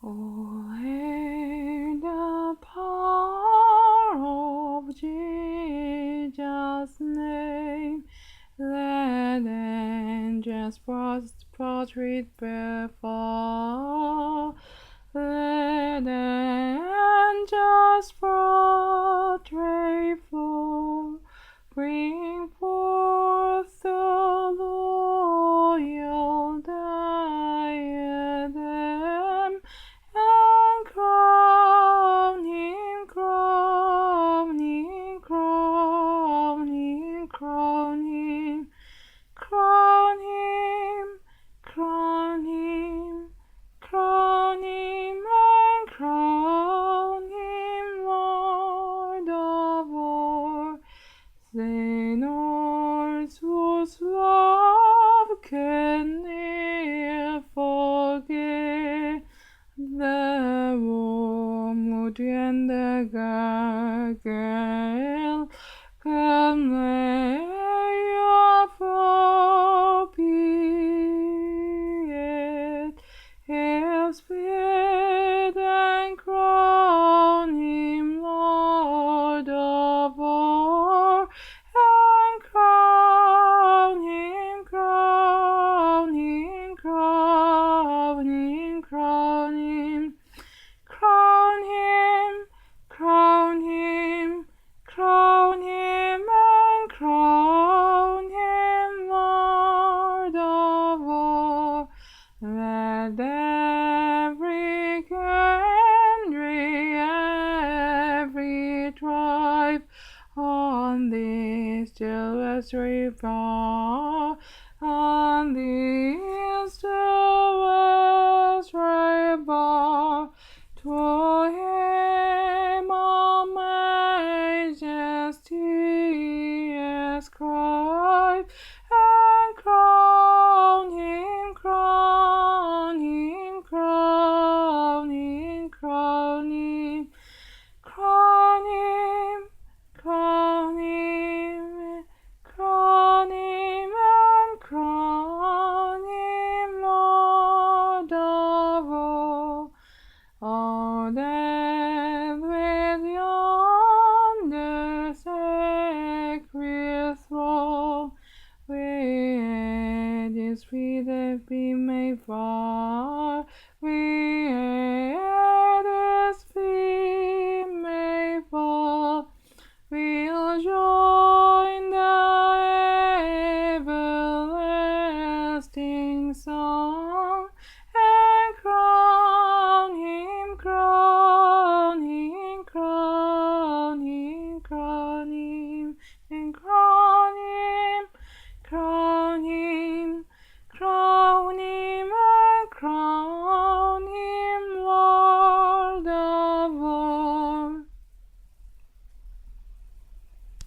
Oh, hail the power of Jesus' name. Let angels prostrate before. Let angels prostrate for. Bring forth the royal diadem and crown him, crown him, crown him, crown him, crown him, crown him, crown him, and crown him Lord of all. Sinners whose love can ne'er forget, the wormwood and the gargoyle come lay of opiate. Hail, Spirit, and crown him Lord of all, and crown him, crown him, crown him, crown him, crown him, crown him, crown him, and crown him Lord of all. Let every country, every tribe on this jealous river, on this jealous river, to him all majesty ascribe, and crown him, crown him, crown him, crown him, crown him, crown him, crown him, and crown him Lord of all. All that with yonder sacred throne, where his feet have been made far,